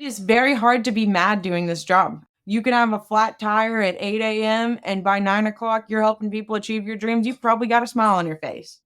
It's very hard to be mad doing this job. You can have a flat tire at 8 a.m. and by 9 o'clock, you're helping people achieve your dreams. You've probably got a smile on your face.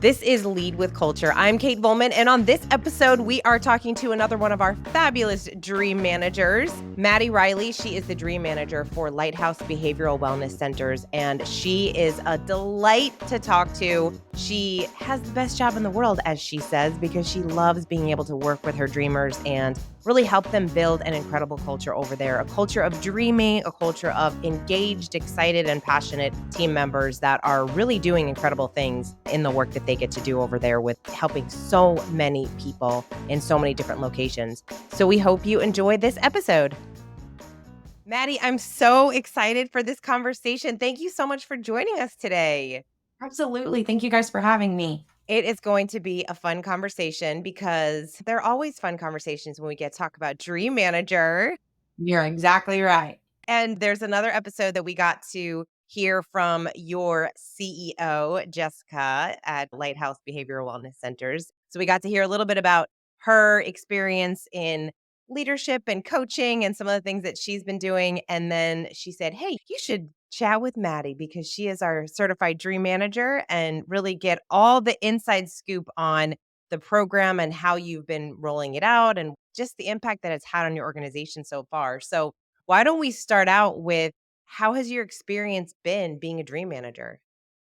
This is Lead with Culture. I'm Kate Volman, and on this episode, we are talking to another one of our fabulous dream managers, Mattie Riley. She is the dream manager for Lighthouse Behavioral Wellness Centers, and she is a delight to talk to. She has the best job in the world, as she says, because she loves being able to work with her dreamers and really help them build an incredible culture over there, a culture of dreaming, a culture of engaged, excited, and passionate team members that are really doing incredible things in the work that they get to do over there with helping so many people in so many different locations. So we hope you enjoy this episode. Mattie, I'm so excited for this conversation. Thank you so much for joining us today. Absolutely. Thank you guys for having me. It is going to be a fun conversation because they're always fun conversations when we get to talk about Dream Manager. You're exactly right. And there's another episode that we got to hear from your CEO, Jessica, at Lighthouse Behavioral Wellness Centers. So we got to hear a little bit about her experience in leadership and coaching and some of the things that she's been doing. And then she said, hey, you should chat with Mattie because she is our certified dream manager and really get all the inside scoop on the program and how you've been rolling it out and just the impact that it's had on your organization so far. So why don't we start out with how has your experience been being a dream manager?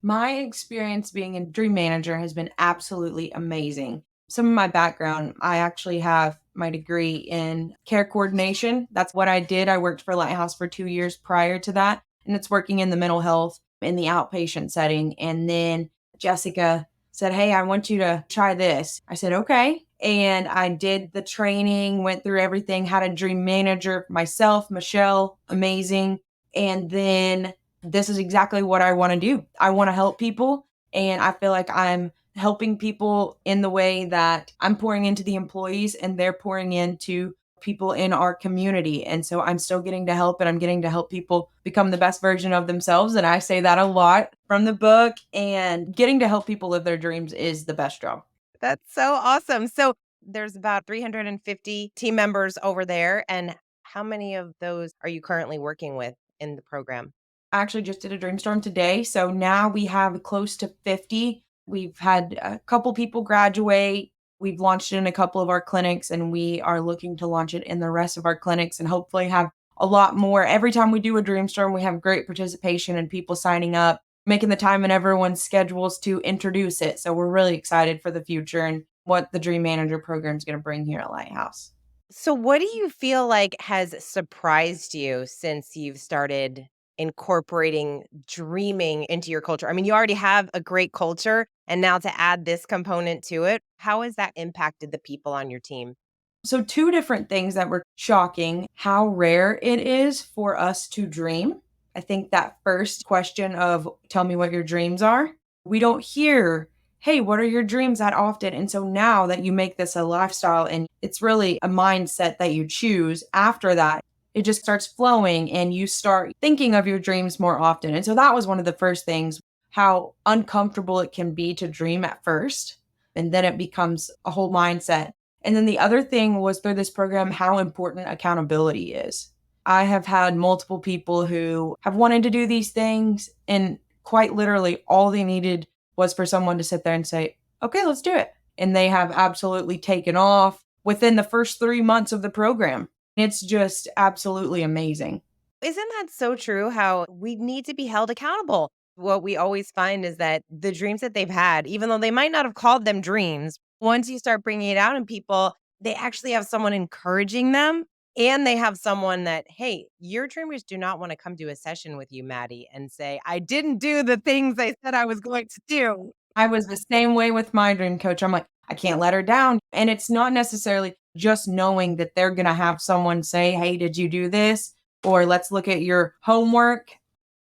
My experience being a dream manager has been absolutely amazing. Some of my background, I actually have my degree in care coordination. That's what I did. I worked for Lighthouse for 2 years prior to that, and it's working in the mental health in the outpatient setting. And then Jessica said, hey, I want you to try this. I said, okay. And I did the training, went through everything, had a dream manager myself, Michelle, amazing. And then this is exactly what I want to do. I want to help people. And I feel like I'm helping people in the way that I'm pouring into the employees and they're pouring into people in our community. And so I'm still getting to help and I'm getting to help people become the best version of themselves. And I say that a lot from the book, and getting to help people live their dreams is the best job. That's so awesome. So there's about 350 team members over there. And how many of those are you currently working with in the program? I actually just did a Dreamstorm today. So now we have close to 50. We've had a couple people graduate. We've launched it in a couple of our clinics, and we are looking to launch it in the rest of our clinics and hopefully have a lot more. Every time we do a Dreamstorm, we have great participation and people signing up, making the time in everyone's schedules to introduce it. So we're really excited for the future and what the Dream Manager program is going to bring here at Lighthouse. So what do you feel like has surprised you since you've started incorporating dreaming into your culture? I mean, you already have a great culture, and now to add this component to it, how has that impacted the people on your team? So, two different things that were shocking: how rare it is for us to dream. I think that first question of tell me what your dreams are, we don't hear, hey, what are your dreams that often? And so now that you make this a lifestyle and it's really a mindset that you choose after that, it just starts flowing and you start thinking of your dreams more often. And so that was one of the first things, how uncomfortable it can be to dream at first. And then it becomes a whole mindset. And then the other thing was through this program, how important accountability is. I have had multiple people who have wanted to do these things, and quite literally all they needed was for someone to sit there and say, okay, let's do it. And they have absolutely taken off within the first 3 months of the program. It's just absolutely amazing. Isn't that so true how we need to be held accountable? What we always find is that the dreams that they've had, even though they might not have called them dreams, once you start bringing it out in people, they actually have someone encouraging them. And they have someone that, hey, your dreamers do not want to come to a session with you, Mattie, and say, I didn't do the things I said I was going to do. I was the same way with my dream coach. I'm like, I can't let her down. And it's not necessarily just knowing that they're going to have someone say, hey, did you do this? Or let's look at your homework.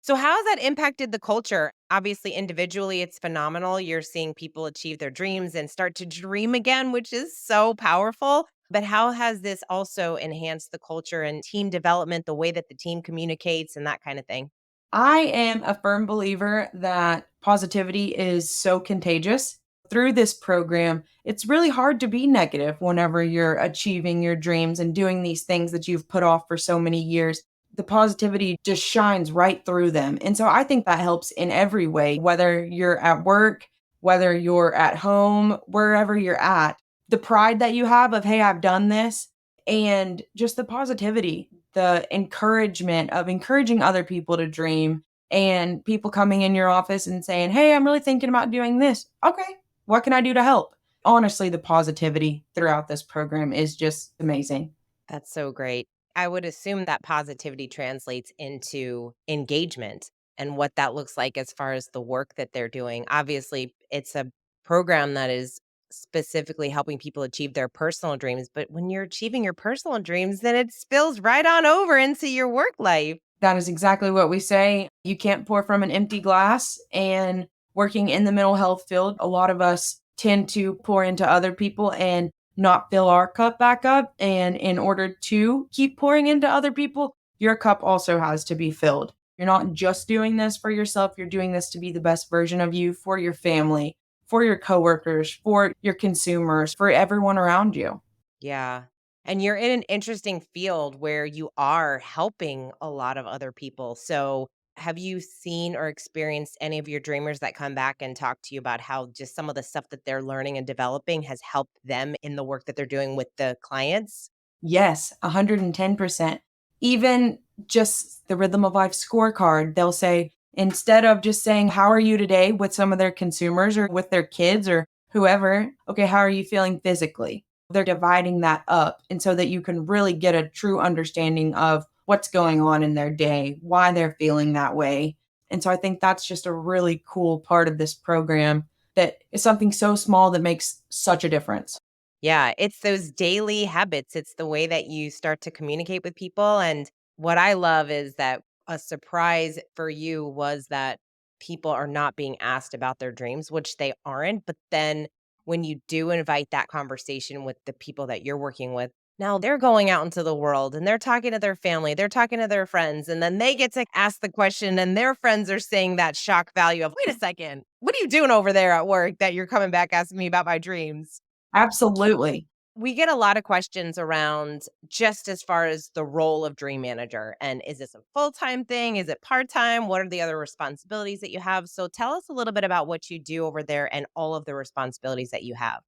So, how has that impacted the culture? Obviously, individually, it's phenomenal. You're seeing people achieve their dreams and start to dream again, which is so powerful. But how has this also enhanced the culture and team development, the way that the team communicates and that kind of thing? I am a firm believer that positivity is so contagious. Through this program, it's really hard to be negative whenever you're achieving your dreams and doing these things that you've put off for so many years. The positivity just shines right through them. And so I think that helps in every way, whether you're at work, whether you're at home, wherever you're at. The pride that you have of, hey, I've done this, and just the positivity, the encouragement of encouraging other people to dream, and people coming in your office and saying, hey, I'm really thinking about doing this. Okay, what can I do to help? Honestly, the positivity throughout this program is just amazing. That's so great. I would assume that positivity translates into engagement and what that looks like as far as the work that they're doing. Obviously, it's a program that is specifically helping people achieve their personal dreams. But when you're achieving your personal dreams, then it spills right on over into your work life. That is exactly what we say. You can't pour from an empty glass. And working in the mental health field, a lot of us tend to pour into other people and not fill our cup back up. And in order to keep pouring into other people, your cup also has to be filled. You're not just doing this for yourself, you're doing this to be the best version of you for your family, for your coworkers, for your consumers, for everyone around you. Yeah. And you're in an interesting field where you are helping a lot of other people. So, have you seen or experienced any of your dreamers that come back and talk to you about how just some of the stuff that they're learning and developing has helped them in the work that they're doing with the clients? Yes, 110%. Even just the Rhythm of Life scorecard, they'll say, instead of just saying, how are you today with some of their consumers or with their kids or whoever, okay, how are you feeling physically? They're dividing that up. And so that you can really get a true understanding of what's going on in their day, why they're feeling that way. And so I think that's just a really cool part of this program that is something so small that makes such a difference. Yeah, it's those daily habits. It's the way that you start to communicate with people. And what I love is that a surprise for you was that people are not being asked about their dreams, which they aren't. But then when you do invite that conversation with the people that you're working with, now they're going out into the world and they're talking to their family, they're talking to their friends, and then they get to ask the question, and their friends are saying that shock value of, wait a second, what are you doing over there at work that you're coming back asking me about my dreams? Absolutely. We get a lot of questions around just as far as the role of dream manager. And is this a full time thing? Is it part time? What are the other responsibilities that you have? So tell us a little bit about what you do over there and all of the responsibilities that you have.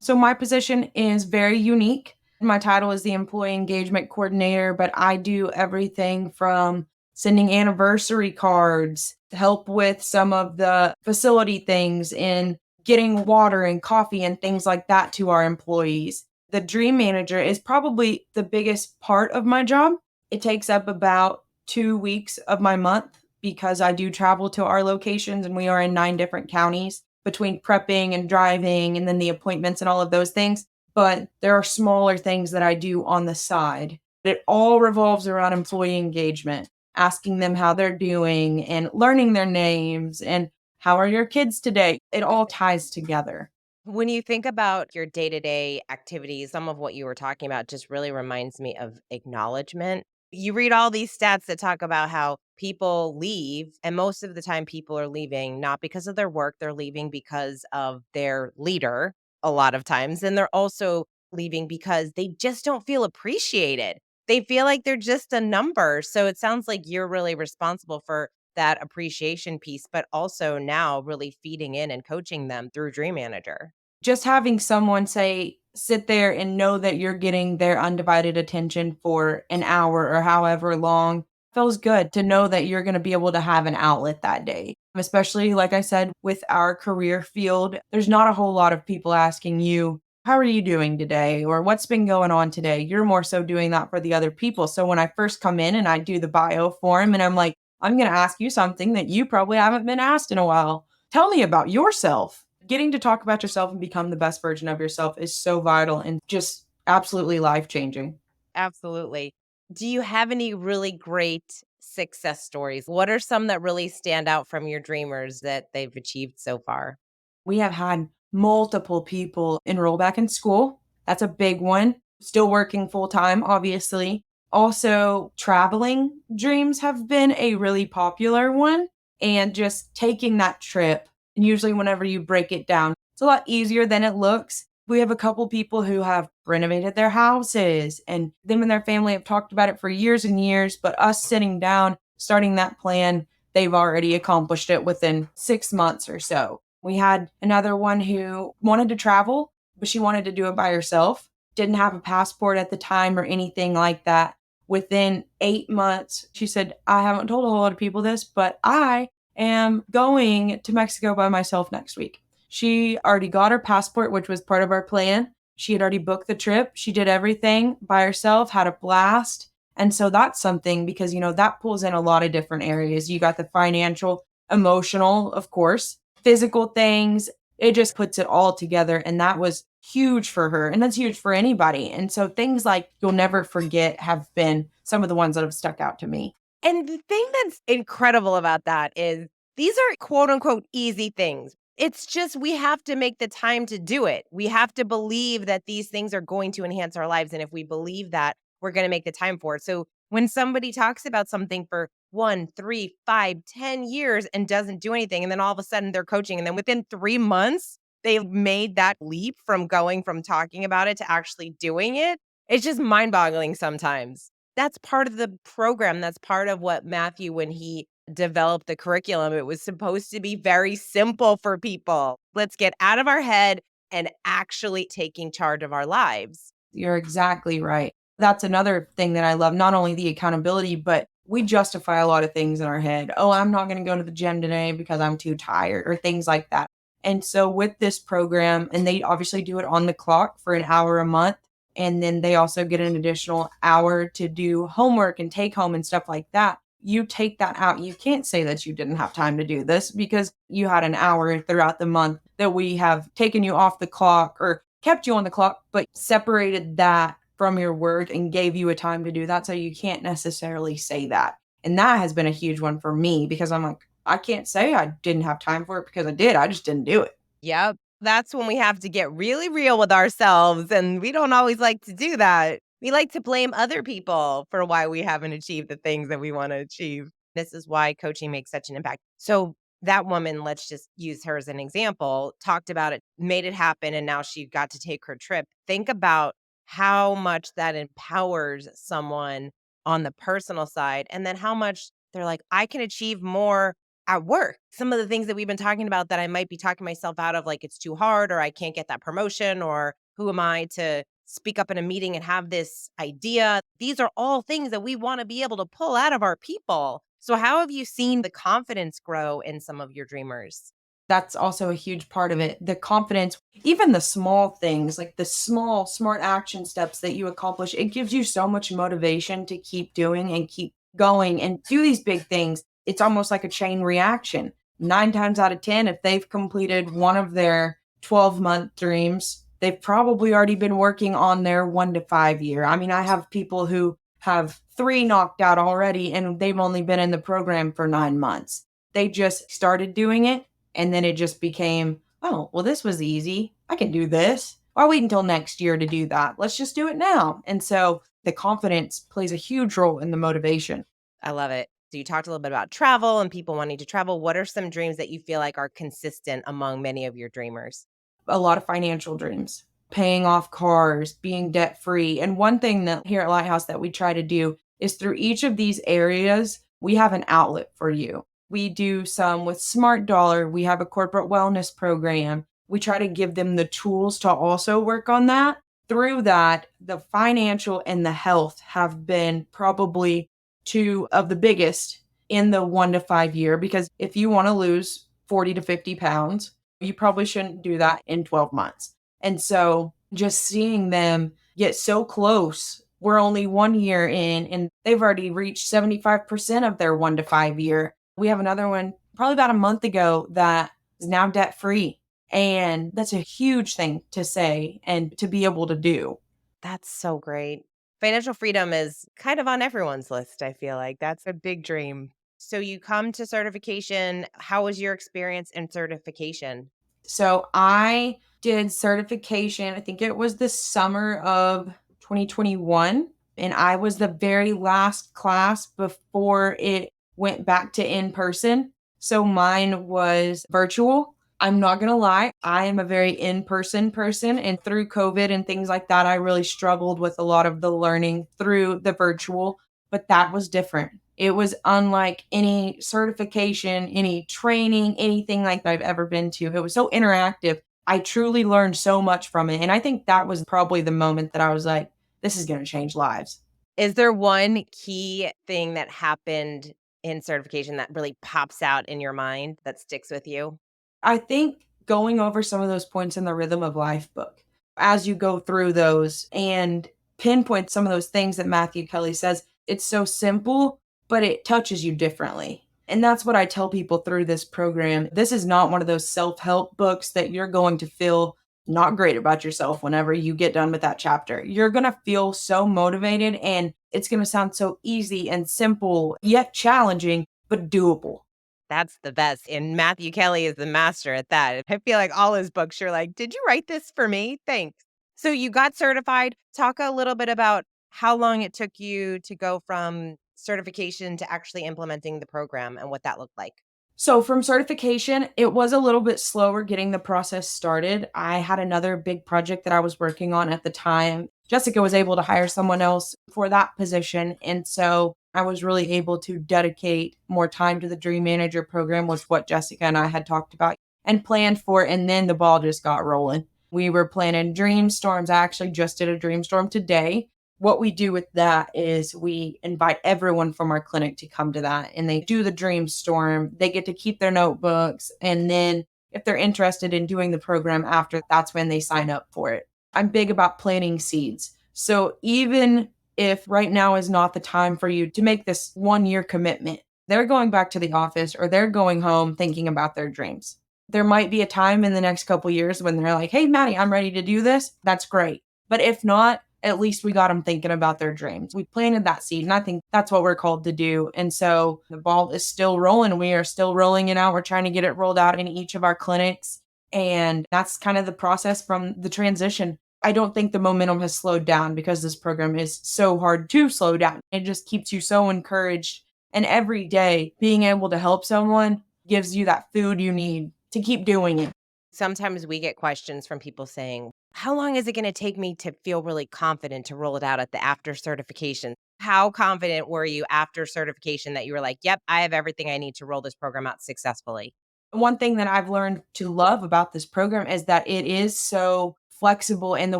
So my position is very unique. My title is the employee engagement coordinator, but I do everything from sending anniversary cards, help with some of the facility things in getting water and coffee and things like that to our employees. The dream manager is probably the biggest part of my job. It takes up about 2 weeks of my month because I do travel to our locations and we are in 9 different counties between prepping and driving and then the appointments and all of those things. But there are smaller things that I do on the side. It all revolves around employee engagement, asking them how they're doing and learning their names and how are your kids today? It all ties together. When you think about your day to day activities, some of what you were talking about just really reminds me of acknowledgement. You read all these stats that talk about how people leave, and most of the time, people are leaving not because of their work, they're leaving because of their leader a lot of times. And they're also leaving because they just don't feel appreciated. They feel like they're just a number. So it sounds like you're really responsible for that appreciation piece, but also now really feeding in and coaching them through Dream Manager. Just having someone say, sit there and know that you're getting their undivided attention for an hour or however long feels good to know that you're going to be able to have an outlet that day. Especially, like I said, with our career field, there's not a whole lot of people asking you, how are you doing today? Or what's been going on today? You're more so doing that for the other people. So when I first come in and I do the bio form and I'm like, I'm going to ask you something that you probably haven't been asked in a while. Tell me about yourself. Getting to talk about yourself and become the best version of yourself is so vital and just absolutely life changing. Absolutely. Do you have any really great success stories? What are some that really stand out from your dreamers that they've achieved so far? We have had multiple people enroll back in school. That's a big one. Still working full time, obviously. Also, traveling dreams have been a really popular one. And just taking that trip, and usually, whenever you break it down, It's a lot easier than it looks. We have a couple people who have renovated their houses, and them and their family have talked about it for years and years. But us sitting down, starting that plan, they've already accomplished it within 6 months or so. We had another one who wanted to travel, but she wanted to do it by herself, didn't have a passport at the time or anything like that. Within 8 months, she said, I haven't told a whole lot of people this, but I am going to Mexico by myself next week. She already got her passport, which was part of our plan. She had already booked the trip. She did everything by herself, had a blast. And so that's something because, that pulls in a lot of different areas. You got the financial, emotional, of course, physical things. It just puts it all together. And that was huge for her. And that's huge for anybody. And so things like you'll never forget have been some of the ones that have stuck out to me. And the thing that's incredible about that is these are quote unquote easy things. It's just we have to make the time to do it. We have to believe that these things are going to enhance our lives. And if we believe that, we're going to make the time for it. So when somebody talks about something for 1, 3, 5, 10 years and doesn't do anything, and then all of a sudden they're coaching, and then within 3 months, they've made that leap from going from talking about it to actually doing it. It's just mind boggling sometimes. That's part of the program. That's part of what Matthew, when he developed the curriculum, it was supposed to be very simple for people. Let's get out of our head and actually taking charge of our lives. You're exactly right. That's another thing that I love, not only the accountability, but we justify a lot of things in our head. Oh, I'm not going to go to the gym today because I'm too tired or things like that. And so with this program, and they obviously do it on the clock for an hour a month. And then they also get an additional hour to do homework and take home and stuff like that. You take that out. You can't say that you didn't have time to do this because you had an hour throughout the month that we have taken you off the clock or kept you on the clock, but separated that from your work and gave you a time to do that. So you can't necessarily say that. And that has been a huge one for me because I'm like, I can't say I didn't have time for it because I did. I just didn't do it. Yep. That's when we have to get really real with ourselves. And we don't always like to do that. We like to blame other people for why we haven't achieved the things that we want to achieve. This is why coaching makes such an impact. So, that woman, let's just use her as an example, talked about it, made it happen, and now she got to take her trip. Think about how much that empowers someone on the personal side, and then how much they're like, I can achieve more at work. Some of the things that we've been talking about that I might be talking myself out of, like it's too hard, or I can't get that promotion, or who am I to speak up in a meeting and have this idea? These are all things that we want to be able to pull out of our people. So, how have you seen the confidence grow in some of your dreamers? That's also a huge part of it. The confidence, even the small things, like the small, smart action steps that you accomplish, it gives you so much motivation to keep doing and keep going and do these big things. It's almost like a chain reaction. 9 times out of 10, if they've completed one of their 12-month dreams, they've probably already been working on their 1 to 5 year. I mean, I have people who have 3 knocked out already and they've only been in the program for 9 months. They just started doing it and then it just became, oh, well, this was easy. I can do this. Why wait until next year to do that? Let's just do it now. And so the confidence plays a huge role in the motivation. I love it. So, you talked a little bit about travel and people wanting to travel. What are some dreams that you feel like are consistent among many of your dreamers? A lot of financial dreams, paying off cars, being debt free. And one thing that here at Lighthouse that we try to do is through each of these areas, we have an outlet for you. We do some with Smart Dollar. We have a corporate wellness program. We try to give them the tools to also work on that. Through that, the financial and the health have been probably two of the biggest in the 1 to 5 year, because if you want to lose 40 to 50 pounds, you probably shouldn't do that in 12 months. And so just seeing them get so close, we're only 1 year in and they've already reached 75% of their 1 to 5 year. We have another one probably about a month ago that is now debt free. And that's a huge thing to say and to be able to do. That's so great. Financial freedom is kind of on everyone's list, I feel like. That's a big dream. So, you come to certification. How was your experience in certification? So I did certification, I think it was the summer of 2021. And I was the very last class before it went back to in person. So mine was virtual. I'm not gonna lie, I am a very in-person person, and through COVID and things like that, I really struggled with a lot of the learning through the virtual, but that was different. It was unlike any certification, any training, anything like that I've ever been to. It was so interactive. I truly learned so much from it, and I think that was probably the moment that I was like, "This is gonna change lives." Is there one key thing that happened in certification that really pops out in your mind that sticks with you? I think going over some of those points in the Rhythm of Life book, as you go through those and pinpoint some of those things that Matthew Kelly says, it's so simple, but it touches you differently. And that's what I tell people through this program. This is not one of those self help books that you're going to feel not great about yourself whenever you get done with that chapter. You're going to feel so motivated and it's going to sound so easy and simple, yet challenging, but doable. That's the best, and Matthew Kelly is the master at that. I feel like all his books, you're like, "Did you write this for me? Thanks." So you got certified. Talk a little bit about how long it took you to go from certification to actually implementing the program and what that looked like. So from certification, it was a little bit slower getting the process started. I had another big project that I was working on at the time. Jessica was able to hire someone else for that position. And so I was really able to dedicate more time to the Dream Manager program, was what Jessica and I had talked about and planned for. And then the ball just got rolling. We were planning dream storms. I actually just did a dream storm today. What we do with that is we invite everyone from our clinic to come to that and they do the dream storm. They get to keep their notebooks. And then if they're interested in doing the program after, that's when they sign up for it. I'm big about planting seeds. So even if right now is not the time for you to make this 1 year commitment, they're going back to the office or they're going home thinking about their dreams. There might be a time in the next couple years when they're like, "Hey, Maddie, I'm ready to do this." That's great. But if not, at least we got them thinking about their dreams. We planted that seed, and I think that's what we're called to do. And so the ball is still rolling. We are still rolling it out. We're trying to get it rolled out in each of our clinics. And that's kind of the process from the transition. I don't think the momentum has slowed down because this program is so hard to slow down. It just keeps you so encouraged. And every day, being able to help someone gives you that food you need to keep doing it. Sometimes we get questions from people saying, "How long is it going to take me to feel really confident to roll it out at the after certification?" How confident were you after certification that you were like, "Yep, I have everything I need to roll this program out successfully"? One thing that I've learned to love about this program is that it is so flexible in the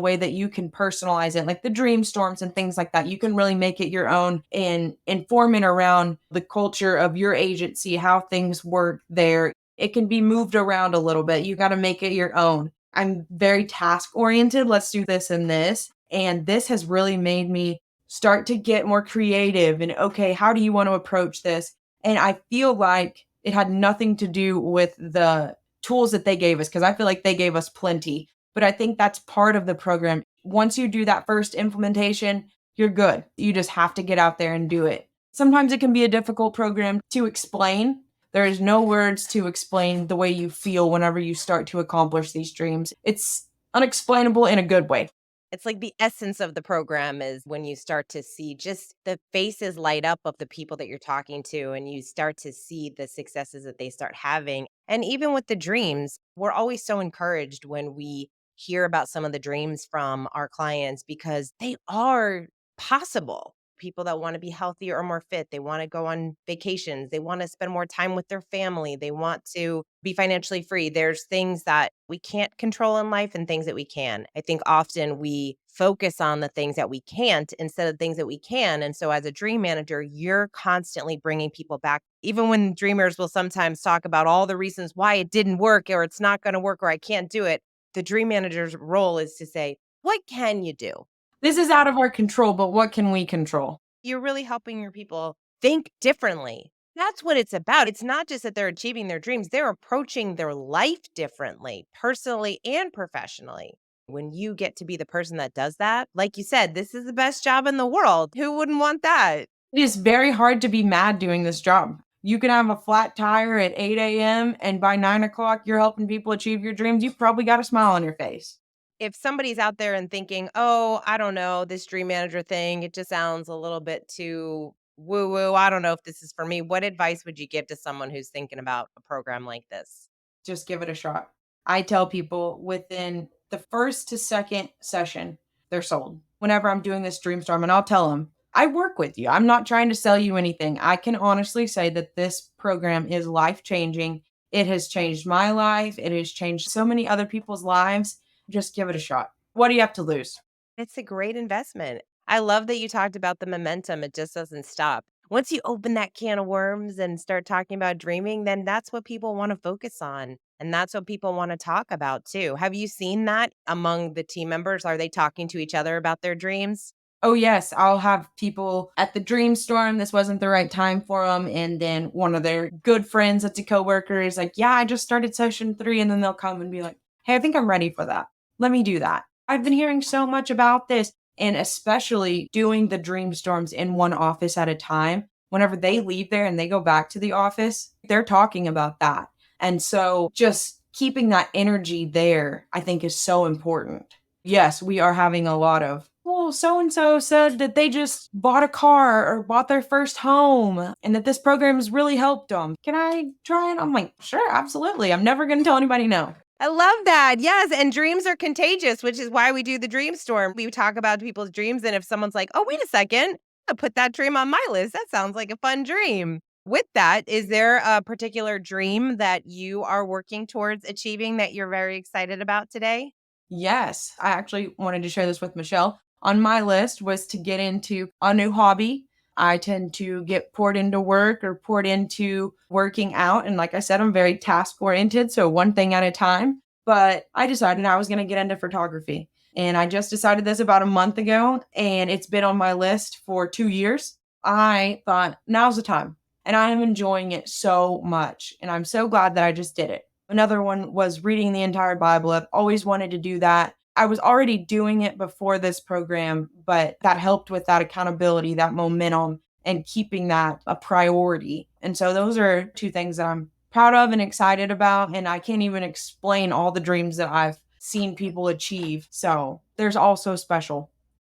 way that you can personalize it, like the dream storms and things like that. You can really make it your own and inform it around the culture of your agency, how things work there. It can be moved around a little bit. You got to make it your own. I'm very task oriented. Let's do this and this. And this has really made me start to get more creative and okay, how do you want to approach this? And I feel like it had nothing to do with the tools that they gave us because I feel like they gave us plenty. But I think that's part of the program. Once you do that first implementation, you're good. You just have to get out there and do it. Sometimes it can be a difficult program to explain. There is no words to explain the way you feel whenever you start to accomplish these dreams. It's unexplainable in a good way. It's like the essence of the program is when you start to see just the faces light up of the people that you're talking to, and you start to see the successes that they start having. And even with the dreams, we're always so encouraged when we hear about some of the dreams from our clients because they are possible. People that want to be healthier or more fit, they want to go on vacations, they want to spend more time with their family, they want to be financially free. There's things that we can't control in life and things that we can. I think often we focus on the things that we can't instead of things that we can. And so, as a dream manager, you're constantly bringing people back. Even when dreamers will sometimes talk about all the reasons why it didn't work or it's not going to work or I can't do it, the dream manager's role is to say, what can you do? This is out of our control, but what can we control? You're really helping your people think differently. That's what it's about. It's not just that they're achieving their dreams, they're approaching their life differently, personally and professionally. When you get to be the person that does that, like you said, this is the best job in the world. Who wouldn't want that? It is very hard to be mad doing this job. You can have a flat tire at 8 a.m. and by 9 o'clock, you're helping people achieve your dreams. You've probably got a smile on your face. If somebody's out there and thinking, "Oh, I don't know, this dream manager thing, it just sounds a little bit too woo woo. I don't know if this is for me." What advice would you give to someone who's thinking about a program like this? Just give it a shot. I tell people within the first to second session, they're sold. Whenever I'm doing this Dreamstorm, and I'll tell them, I work with you. I'm not trying to sell you anything. I can honestly say that this program is life changing. It has changed my life. It has changed so many other people's lives. Just give it a shot. What do you have to lose? It's a great investment. I love that you talked about the momentum. It just doesn't stop. Once you open that can of worms and start talking about dreaming, then that's what people want to focus on. And that's what people want to talk about too. Have you seen that among the team members? Are they talking to each other about their dreams? Oh, yes, I'll have people at the Dreamstorm. This wasn't the right time for them. And then one of their good friends that's a coworker is like, yeah, I just started session 3. And then they'll come and be like, hey, I think I'm ready for that. Let me do that. I've been hearing so much about this. And especially doing the Dreamstorms in one office at a time. Whenever they leave there and they go back to the office, they're talking about that. And so just keeping that energy there, I think, is so important. Yes, we are having a lot of, well, so and so said that they just bought a car or bought their first home and that this program has really helped them. Can I try it? I'm like, sure, absolutely. I'm never going to tell anybody no. I love that. Yes. And dreams are contagious, which is why we do the dream storm. We talk about people's dreams. And if someone's like, oh, wait a second, I'll put that dream on my list. That sounds like a fun dream. With that, is there a particular dream that you are working towards achieving that you're very excited about today? Yes, I actually wanted to share this with Michelle. On my list was to get into a new hobby. I tend to get poured into work or poured into working out. And like I said, I'm very task oriented. So one thing at a time. But I decided I was going to get into photography. And I just decided this about a month ago. And it's been on my list for 2 years. I thought now's the time. And I am enjoying it so much. And I'm so glad that I just did it. Another one was reading the entire Bible. I've always wanted to do that. I was already doing it before this program, but that helped with that accountability, that momentum, and keeping that a priority. And so those are two things that I'm proud of and excited about. And I can't even explain all the dreams that I've seen people achieve. So there's also special.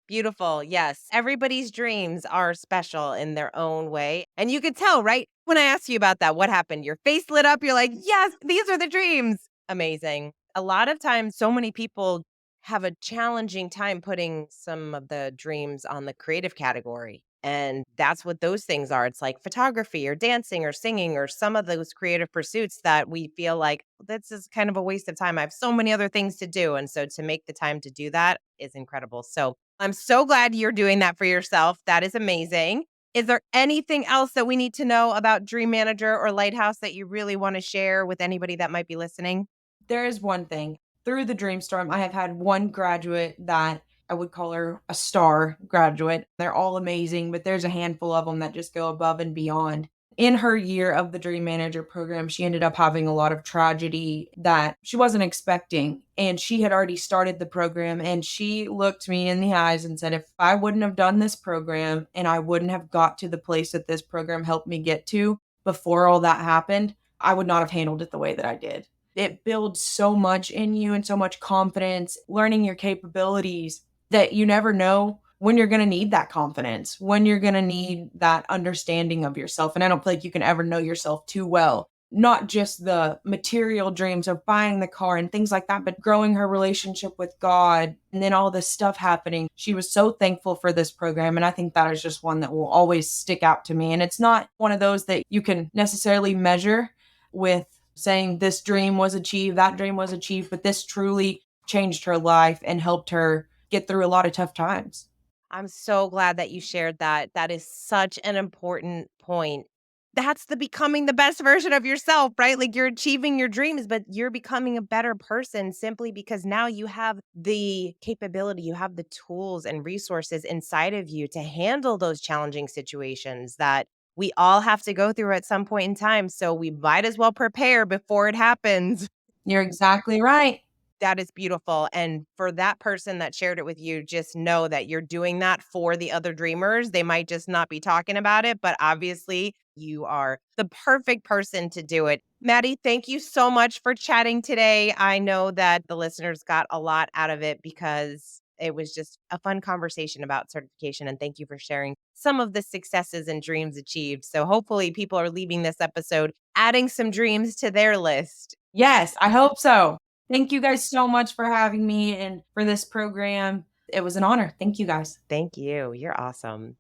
Beautiful. Yes. Everybody's dreams are special in their own way. And you could tell, right? When I asked you about that, what happened? Your face lit up. You're like, yes, these are the dreams. Amazing. A lot of times, so many people have a challenging time putting some of the dreams on the creative category. And that's what those things are. It's like photography or dancing or singing or some of those creative pursuits that we feel like this is kind of a waste of time. I have so many other things to do. And so to make the time to do that is incredible. So I'm so glad you're doing that for yourself. That is amazing. Is there anything else that we need to know about Dream Manager or Lighthouse that you really want to share with anybody that might be listening? There is one thing. Through the Dreamstorm, I have had one graduate that I would call her a star graduate. They're all amazing, but there's a handful of them that just go above and beyond. In her year of the Dream Manager program, she ended up having a lot of tragedy that she wasn't expecting. And she had already started the program, and she looked me in the eyes and said, if I wouldn't have done this program and I wouldn't have got to the place that this program helped me get to before all that happened, I would not have handled it the way that I did. It builds so much in you and so much confidence, learning your capabilities that you never know when you're going to need that confidence, when you're going to need that understanding of yourself. And I don't feel like you can ever know yourself too well. Not just the material dreams of buying the car and things like that, but growing her relationship with God and then all this stuff happening. She was so thankful for this program. And I think that is just one that will always stick out to me. And it's not one of those that you can necessarily measure with saying this dream was achieved, that dream was achieved, but this truly changed her life and helped her get through a lot of tough times. I'm so glad that you shared that. That is such an important point. That's the becoming the best version of yourself, right? Like you're achieving your dreams, but you're becoming a better person simply because now you have the capability, you have the tools and resources inside of you to handle those challenging situations that we all have to go through at some point in time. So we might as well prepare before it happens. You're exactly right. That is beautiful. And for that person that shared it with you, just know that you're doing that for the other dreamers. They might just not be talking about it, but obviously you are the perfect person to do it. Mattie, thank you so much for chatting today. I know that the listeners got a lot out of it because it was just a fun conversation about certification. And thank you for sharing some of the successes and dreams achieved. So hopefully people are leaving this episode adding some dreams to their list. Yes, I hope so. Thank you guys so much for having me and for this program. It was an honor. Thank you guys. Thank you. You're awesome.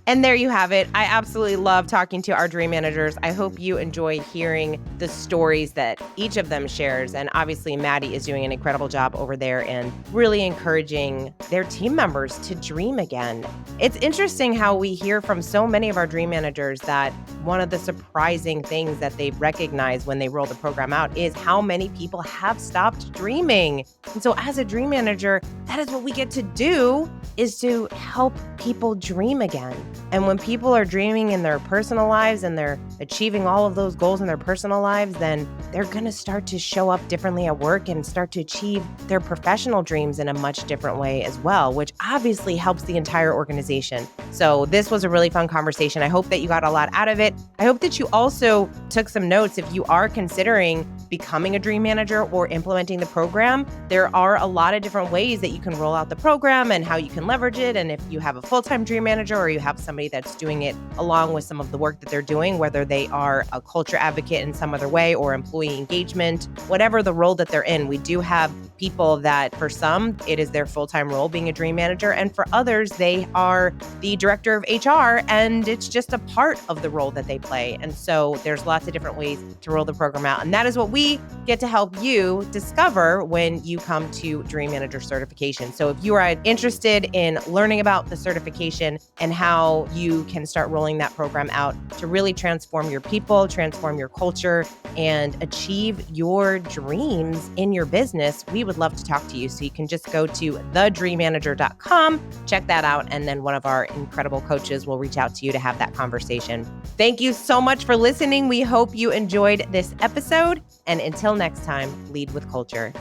And there you have it. I absolutely love talking to our dream managers. I hope you enjoy hearing the stories that each of them shares. And obviously, Mattie is doing an incredible job over there and really encouraging their team members to dream again. It's interesting how we hear from so many of our dream managers that one of the surprising things that they recognize when they roll the program out is how many people have stopped dreaming. And so as a dream manager, that is what we get to do, is to help people dream again. And when people are dreaming in their personal lives and they're achieving all of those goals in their personal lives, then they're going to start to show up differently at work and start to achieve their professional dreams in a much different way as well, which obviously helps the entire organization. So this was a really fun conversation. I hope that you got a lot out of it. I hope that you also took some notes if you are considering becoming a dream manager or implementing the program. There are a lot of different ways that you can roll out the program and how you can leverage it. And if you have a full-time dream manager or you have somebody that's doing it along with some of the work that they're doing, whether they are a culture advocate in some other way or employee engagement, whatever the role that they're in, we do have people that for some, it is their full-time role being a dream manager. And for others, they are the director of HR and it's just a part of the role that they play. And so there's lots of different ways to roll the program out. And that is what we get to help you discover when you come to Dream Manager certification. So if you are interested in learning about the certification and how you can start rolling that program out to really transform your people, transform your culture, and achieve your dreams in your business, we would love to talk to you. So you can just go to thedreammanager.com, check that out, and then one of our incredible coaches will reach out to you to have that conversation. Thank you so much for listening. We hope you enjoyed this episode. And until next time, lead with culture.